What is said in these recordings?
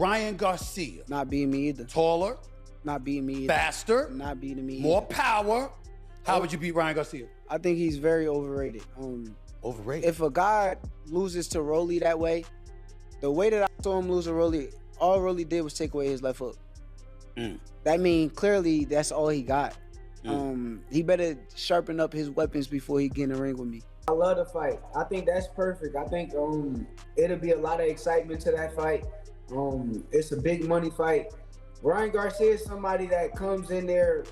Ryan Garcia. Not beating me either. Taller. Not beating me either. Faster. Not beating me More either. power. How would you beat Ryan Garcia? I think he's very overrated. Overrated? If a guy loses to Rolly that way, the way that I saw him lose to Rolly, all Rolly did was take away his left hook. That means clearly that's all he got. He better sharpen up his weapons before he get in the ring with me. I love the fight. I think that's perfect. I think it'll be a lot of excitement to that fight. It's a big money fight. Ryan Garcia is somebody that comes in there.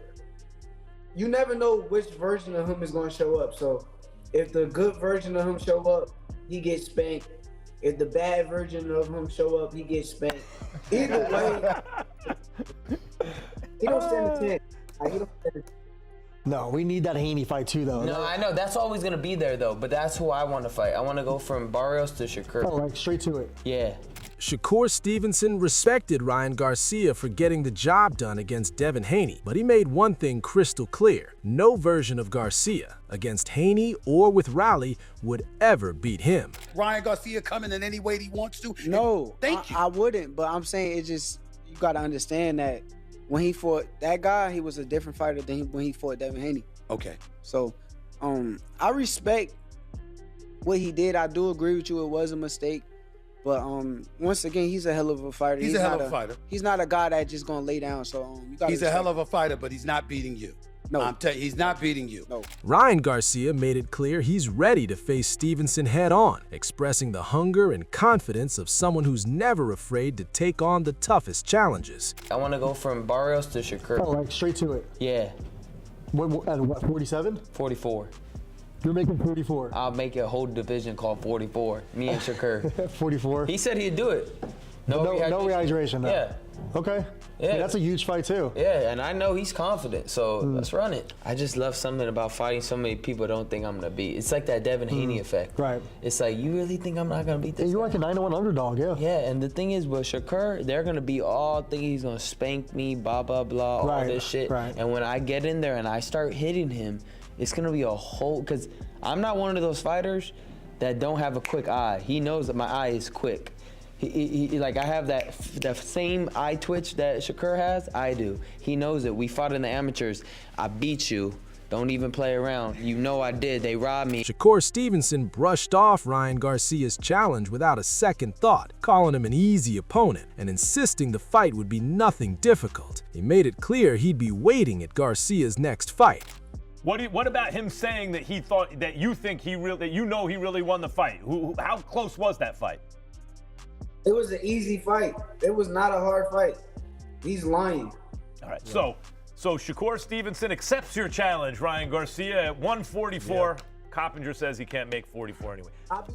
You never know which version of him is going to show up. So if the good version of him show up, he gets spanked. If the bad version of him show up, he gets spanked. Either way, he don't stand a chance. He don't stand a chance. No, we need that Haney fight too, though. No, I know. That's always going to be there, though. But that's who I want to fight. I want to go from Barrios to Shakur. Oh, like straight to it. Yeah. Shakur Stevenson respected Ryan Garcia for getting the job done against Devin Haney, but he made one thing crystal clear. No version of Garcia against Haney or with Raleigh would ever beat him. Ryan Garcia coming in any way he wants to? No, Thank you. I wouldn't, but I'm saying it just, you got to understand that when he fought that guy, he was a different fighter than when he fought Devin Haney. Okay. So, I respect what he did. I do agree with you. It was a mistake. But once again, he's a hell of a fighter. He's a hell of a fighter. He's not a guy that's just gonna lay down. So you got. He's a hell of a fighter, but he's not beating you. No, I'm telling you, he's not beating you. No. Ryan Garcia made it clear he's ready to face Stevenson head-on, expressing the hunger and confidence of someone who's never afraid to take on the toughest challenges. I want to go from Barrios to Shakur. Oh, like straight to it. Yeah. What 47? 44. You're making 44. I'll make a whole division called 44. Me and Shakur. 44. He said he'd do it. No rehydration. No. Yeah. Okay. Yeah. That's a huge fight too. Yeah, and I know he's confident, so let's run it. I just love something about fighting so many people don't think I'm gonna beat. It's like that Devin Haney effect. Right. It's like, you really think I'm not gonna beat this Yeah, you're guy? like a 9-1 underdog, yeah. Yeah, and the thing is, with Shakur, they're gonna be all thinking he's gonna spank me, blah, blah, blah, all this shit. Right. And when I get in there and I start hitting him, it's gonna be a whole, because I'm not one of those fighters that don't have a quick eye. He knows that my eye is quick. He like, I have that same eye twitch that Shakur has, I do. He knows it. We fought in the amateurs. I beat you. Don't even play around. You know I did. They robbed me. Shakur Stevenson brushed off Ryan Garcia's challenge without a second thought, calling him an easy opponent and insisting the fight would be nothing difficult. He made it clear he'd be waiting at Garcia's next fight. What about him saying that he thought that you think he really, he really won the fight? How close was that fight? It was an easy fight. It was not a hard fight. He's lying. All right. Yeah. So Shakur Stevenson accepts your challenge, Ryan Garcia, at 144. Yeah. Coppinger says he can't make 44 anyway. I'll be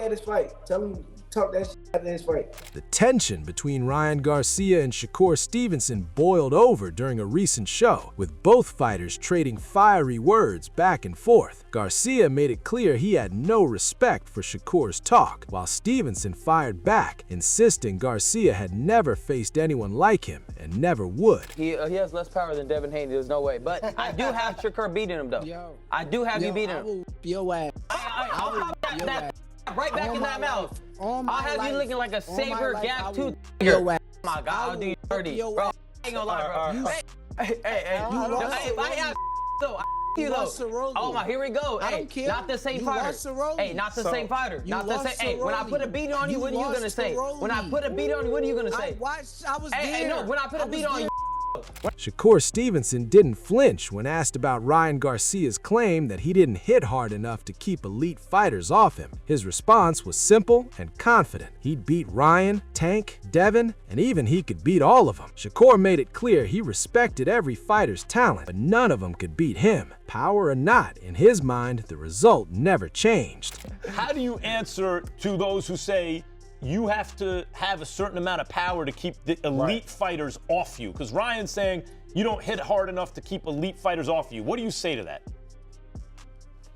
at his fight. Tell him, talk that shit after his fight. The tension between Ryan Garcia and Shakur Stevenson boiled over during a recent show, with both fighters trading fiery words back and forth. Garcia made it clear he had no respect for Shakur's talk, while Stevenson fired back, insisting Garcia had never faced anyone like him and never would. He has less power than Devin Haney, there's no way. But I do have Shakur beating him, though. I do have you beating him. I will your ass. That right back in that mouth. I'll have you looking like a saber gap tooth. Oh my God, I'll do you dirty, bro. I ain't gonna lie, bro. Hey, you though. Oh my, here we go. I don't care. Not the same fighter. Hey, not the same fighter. Not the same. Hey, when I put a beat on you, what are you gonna say? When I put a beat on you, what are you gonna say? I was there. Hey, no, when I put a beat on you. Shakur Stevenson didn't flinch when asked about Ryan Garcia's claim that he didn't hit hard enough to keep elite fighters off him. His response was simple and confident. He'd beat Ryan, Tank, Devin, and even he could beat all of them. Shakur made it clear he respected every fighter's talent, but none of them could beat him. Power or not, in his mind, the result never changed. How do you answer to those who say you have to have a certain amount of power to keep the elite fighters off you? Because Ryan's saying you don't hit hard enough to keep elite fighters off you. What do you say to that?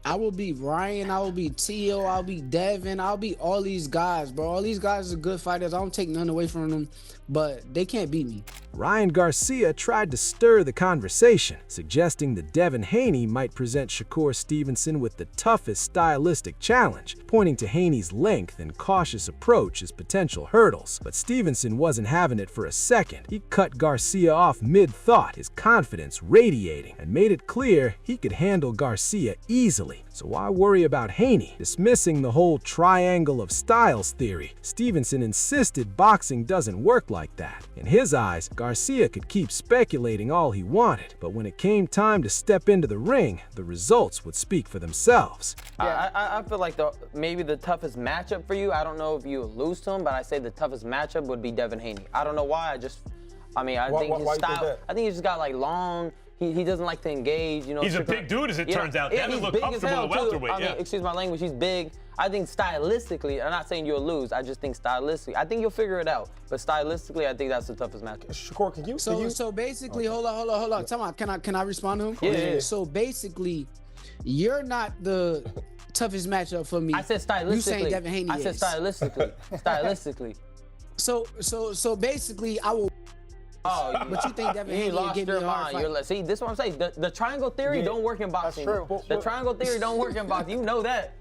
I will beat Ryan, I will beat Tio, I'll beat Devin, I'll beat all these guys, bro. All these guys are good fighters. I don't take none away from them, but they can't beat me. Ryan Garcia tried to stir the conversation, suggesting that Devin Haney might present Shakur Stevenson with the toughest stylistic challenge, pointing to Haney's length and cautious approach as potential hurdles. But Stevenson wasn't having it for a second. He cut Garcia off mid-thought, his confidence radiating, and made it clear he could handle Garcia easily. So why worry about Haney? Dismissing the whole triangle of styles theory, Stevenson insisted boxing doesn't work like that. In his eyes, Garcia could keep speculating all he wanted, but when it came time to step into the ring, the results would speak for themselves. Yeah, I feel like maybe the toughest matchup for you, I don't know if you lose to him, but I say the toughest matchup would be Devin Haney. I don't know why, I think his style, I think he's just got like long, he doesn't like to engage, you know. He's a big dude, as it turns out. Devin looked comfortable at welterweight. I mean, excuse my language, he's big. I think stylistically, I'm not saying you'll lose, I just think stylistically, I think you'll figure it out. But stylistically, I think that's the toughest matchup. Shakur, can you? So basically, hold on. Tell me, can I respond to him? Yeah. So basically, you're not the toughest matchup for me. I said stylistically. You saying Devin Haney I said is. stylistically. Stylistically. So basically, I will. Oh, but you think Devin Haney lost gave me your a hard mind. fight? See, this is what I'm saying. The triangle theory don't work in boxing. That's true. The triangle theory don't work in boxing. You know that.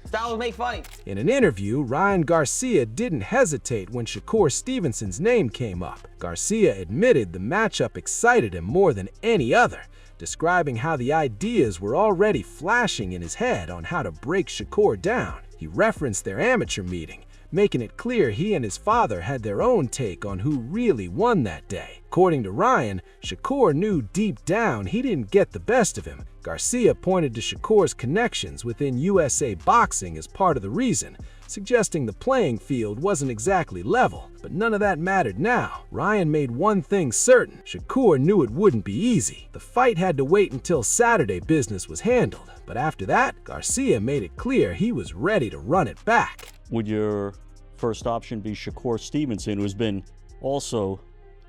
Styles make fights. In an interview, Ryan Garcia didn't hesitate when Shakur Stevenson's name came up. Garcia admitted the matchup excited him more than any other, describing how the ideas were already flashing in his head on how to break Shakur down. He referenced their amateur meeting, making it clear he and his father had their own take on who really won that day. According to Ryan, Shakur knew deep down he didn't get the best of him. Garcia pointed to Shakur's connections within USA boxing as part of the reason, suggesting the playing field wasn't exactly level. But none of that mattered now. Ryan made one thing certain: Shakur knew it wouldn't be easy. The fight had to wait until Saturday business was handled, but after that, Garcia made it clear he was ready to run it back. Would your first option be Shakur Stevenson, who's been also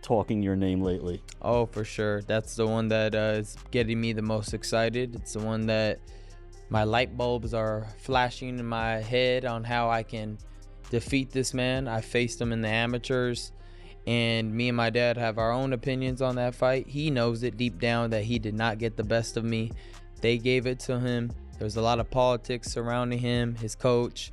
talking your name lately? Oh, for sure. That's the one that is getting me the most excited. It's the one that my light bulbs are flashing in my head on how I can defeat this man. I faced him in the amateurs, and me and my dad have our own opinions on that fight. He knows it deep down that he did not get the best of me. They gave it to him. There's a lot of politics surrounding him, his coach,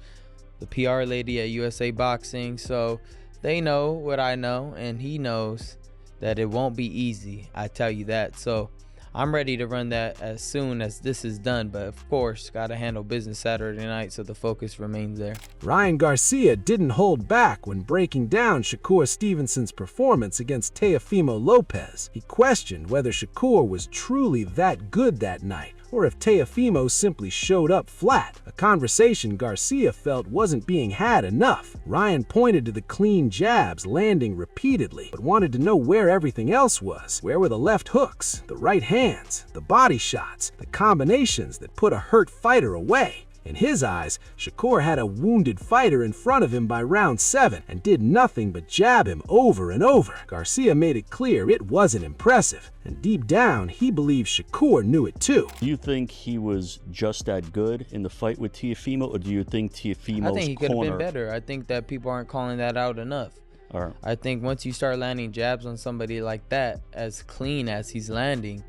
the PR lady at USA Boxing. So they know what I know, and he knows that it won't be easy. I tell you that. So I'm ready to run that as soon as this is done, but of course, gotta handle business Saturday night, so the focus remains there. Ryan Garcia didn't hold back when breaking down Shakur Stevenson's performance against Teofimo Lopez. He questioned whether Shakur was truly that good that night, or if Teofimo simply showed up flat, a conversation Garcia felt wasn't being had enough. Ryan pointed to the clean jabs landing repeatedly, but wanted to know where everything else was. Where were the left hooks, the right hands, the body shots, the combinations that put a hurt fighter away? In his eyes, Shakur had a wounded fighter in front of him by round 7 and did nothing but jab him over and over. Garcia made it clear it wasn't impressive, and deep down, he believed Shakur knew it too. Do you think he was just that good in the fight with Teofimo, or do you think Teofimo's I think he could have corner... been better. I think that people aren't calling that out enough. All right. I think once you start landing jabs on somebody like that, as clean as he's landing,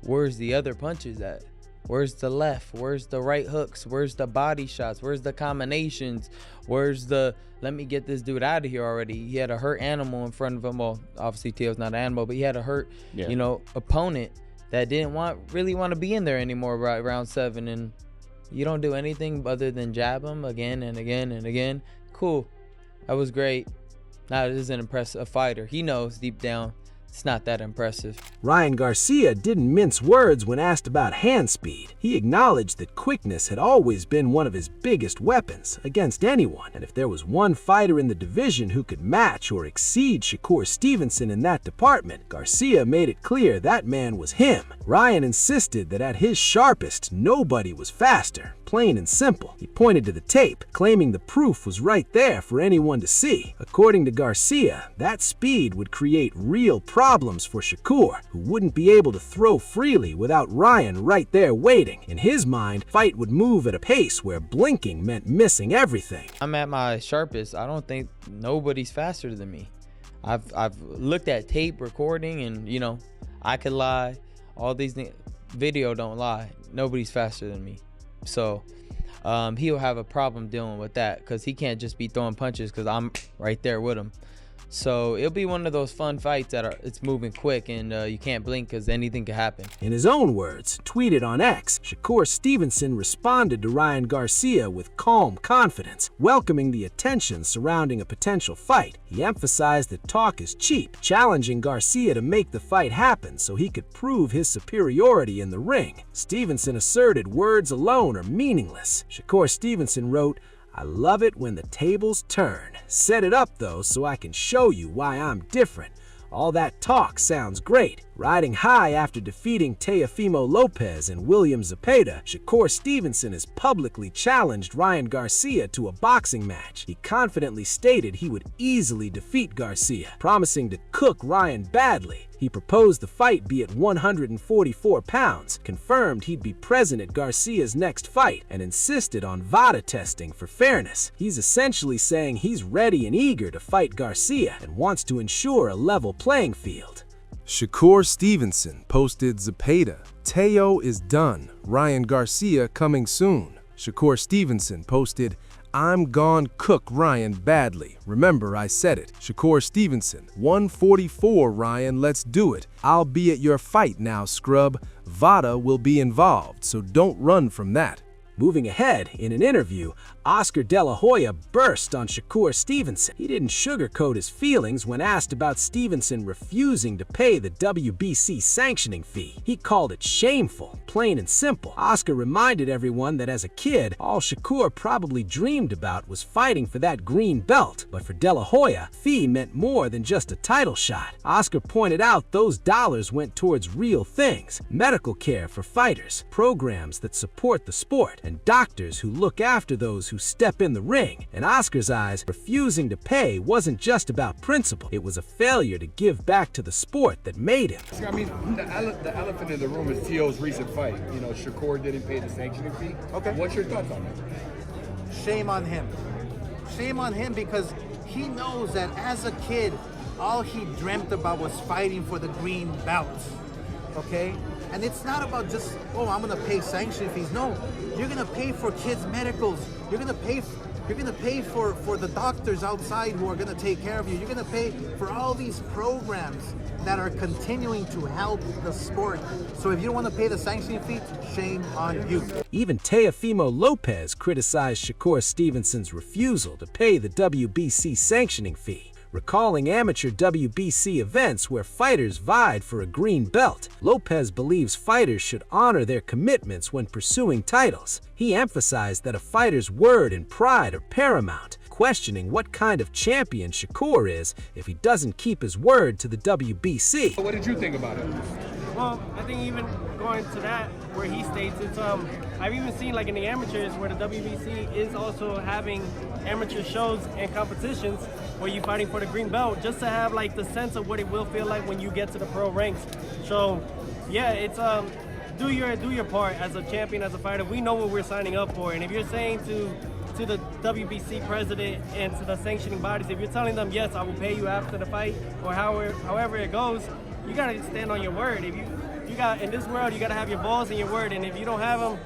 where's the other punches at? Where's the left? Where's the right hooks? Where's the body shots? Where's the combinations? Where's the, let me get this dude out of here already? He had a hurt animal in front of him. Well, obviously Teo's not an animal, but he had a hurt, opponent that didn't really want to be in there anymore right round 7. And you don't do anything other than jab him again and again and again. Cool. That was great. Now, this isn't a fighter. He knows deep down it's not that impressive. Ryan Garcia didn't mince words when asked about hand speed. He acknowledged that quickness had always been one of his biggest weapons against anyone, and if there was one fighter in the division who could match or exceed Shakur Stevenson in that department, Garcia made it clear that man was him. Ryan insisted that at his sharpest, nobody was faster. plain and simple. He pointed to the tape, claiming the proof was right there for anyone to see. According to Garcia, that speed would create real problems for Shakur, who wouldn't be able to throw freely without Ryan right there waiting. In his mind, fight would move at a pace where blinking meant missing everything. I'm at my sharpest. I don't think nobody's faster than me. I've looked at tape recording, and you know, I could lie. All these things, video don't lie. Nobody's faster than me. So he'll have a problem dealing with that because he can't just be throwing punches because I'm right there with him. So it'll be one of those fun fights that it's moving quick and you can't blink because anything could happen. In his own words, tweeted on X, Shakur Stevenson responded to Ryan Garcia with calm confidence, welcoming the attention surrounding a potential fight. He emphasized that talk is cheap, challenging Garcia to make the fight happen so he could prove his superiority in the ring. Stevenson asserted words alone are meaningless. Shakur Stevenson wrote, "I love it when the tables turn. Set it up though so I can show you why I'm different. All that talk sounds great." Riding high after defeating Teofimo Lopez and William Zepeda, Shakur Stevenson has publicly challenged Ryan Garcia to a boxing match. He confidently stated he would easily defeat Garcia, promising to cook Ryan badly. He proposed the fight be at 144 pounds, confirmed he'd be present at Garcia's next fight, and insisted on VADA testing for fairness. He's essentially saying he's ready and eager to fight Garcia and wants to ensure a level playing field. Shakur Stevenson posted Zepeda. Teo is done. Ryan Garcia coming soon. Shakur Stevenson posted, "I'm gon' cook Ryan badly. Remember, I said it." Shakur Stevenson, 144 Ryan, let's do it. I'll be at your fight now, scrub. VADA will be involved, so don't run from that. Moving ahead, in an interview, Oscar De La Hoya burst on Shakur Stevenson. He didn't sugarcoat his feelings when asked about Stevenson refusing to pay the WBC sanctioning fee. He called it shameful, plain and simple. Oscar reminded everyone that as a kid, all Shakur probably dreamed about was fighting for that green belt. But for De La Hoya, fee meant more than just a title shot. Oscar pointed out those dollars went towards real things: medical care for fighters, programs that support the sport, and doctors who look after those who step in the ring. In Oscar's eyes, refusing to pay wasn't just about principle. It was a failure to give back to the sport that made him. I mean, the elephant in the room is Teo's recent fight. You know, Shakur didn't pay the sanctioning fee. Okay. What's your thoughts on that? Shame on him. Shame on him because he knows that as a kid, all he dreamt about was fighting for the green belt. Okay? And it's not about just, oh, I'm gonna pay sanction fees. No, you're gonna pay for kids' medicals. You're gonna pay for the doctors outside who are gonna take care of you. You're gonna pay for all these programs that are continuing to help the sport. So if you don't want to pay the sanctioning fee, shame on you. Even Teofimo Lopez criticized Shakur Stevenson's refusal to pay the WBC sanctioning fee, recalling amateur WBC events where fighters vied for a green belt. Lopez believes fighters should honor their commitments when pursuing titles. He emphasized that a fighter's word and pride are paramount, questioning what kind of champion Shakur is if he doesn't keep his word to the WBC. What did you think about it? Well, I think even going to that, where he states it's, I've even seen like in the amateurs where the WBC is also having amateur shows and competitions where you're fighting for the green belt, just to have like the sense of what it will feel like when you get to the pro ranks. So yeah, it's do your part as a champion, as a fighter. We know what we're signing up for, and if you're saying to the WBC president and to the sanctioning bodies, if you're telling them, yes, I will pay you after the fight, or however it goes, you gotta stand on your word. If you got, in this world, you gotta have your balls in your word, and if you don't have them,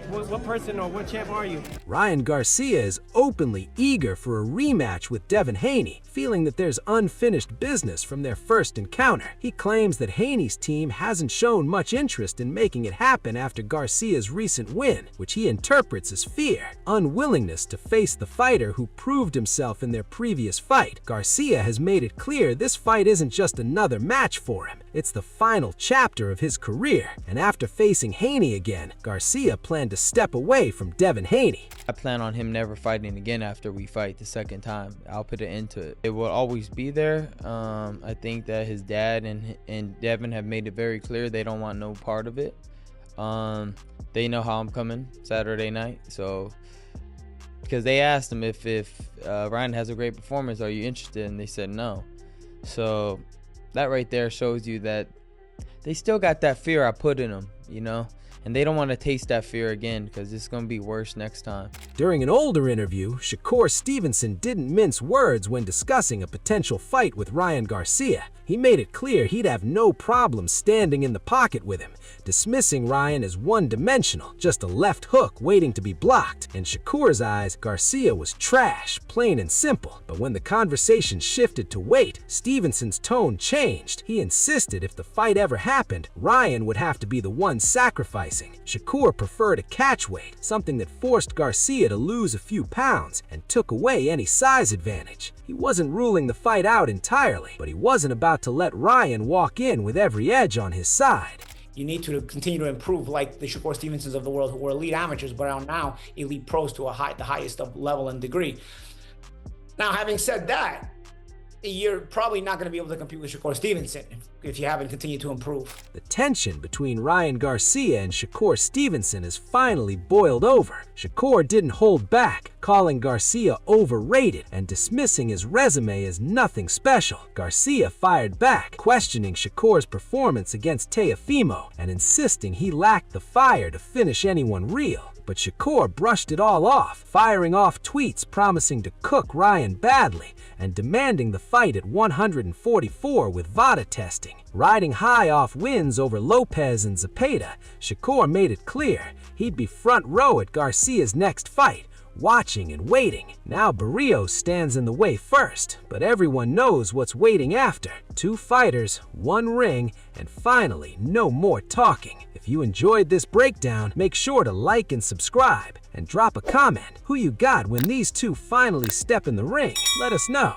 what person or what champ are you? Ryan Garcia is openly eager for a rematch with Devin Haney, feeling that there's unfinished business from their first encounter. He claims that Haney's team hasn't shown much interest in making it happen after Garcia's recent win, which he interprets as fear, unwillingness to face the fighter who proved himself in their previous fight. Garcia has made it clear this fight isn't just another match for him, it's the final chapter of his career, and after facing Haney again, Garcia planned to step away from Devin Haney. I plan on him never fighting again after we fight the second time. I'll put an end to it. It will always be there. I think that his dad and Devin have made it very clear they don't want no part of it. They know how I'm coming Saturday night, so because they asked him if Ryan has a great performance, are you interested? And they said no. So that right there shows you that they still got that fear I put in them, you know? And they don't want to taste that fear again because it's going to be worse next time. During an older interview, Shakur Stevenson didn't mince words when discussing a potential fight with Ryan Garcia. He made it clear he'd have no problem standing in the pocket with him, dismissing Ryan as one-dimensional, just a left hook waiting to be blocked. In Shakur's eyes, Garcia was trash, plain and simple. But when the conversation shifted to weight, Stevenson's tone changed. He insisted if the fight ever happened, Ryan would have to be the one sacrificing. Shakur preferred a catch weight, something that forced Garcia to lose a few pounds and took away any size advantage. He wasn't ruling the fight out entirely, but he wasn't about to let Ryan walk in with every edge on his side. You need to continue to improve like the Shakur Stevensons of the world who were elite amateurs, but are now elite pros to the highest of level and degree. Now, having said that, you're probably not going to be able to compete with Shakur Stevenson if you haven't continued to improve. The tension between Ryan Garcia and Shakur Stevenson has finally boiled over. Shakur didn't hold back, calling Garcia overrated and dismissing his resume as nothing special. Garcia fired back, questioning Shakur's performance against Teofimo and insisting he lacked the fire to finish anyone real. But Shakur brushed it all off, firing off tweets promising to cook Ryan badly and demanding the fight at 144 with VADA testing. Riding high off wins over Lopez and Zepeda, Shakur made it clear he'd be front row at Garcia's next fight, watching and waiting. Now Barrios stands in the way first, but everyone knows what's waiting after. 2 fighters, 1 ring, and finally, no more talking. If you enjoyed this breakdown, make sure to like and subscribe, and drop a comment. Who you got when these two finally step in the ring? Let us know.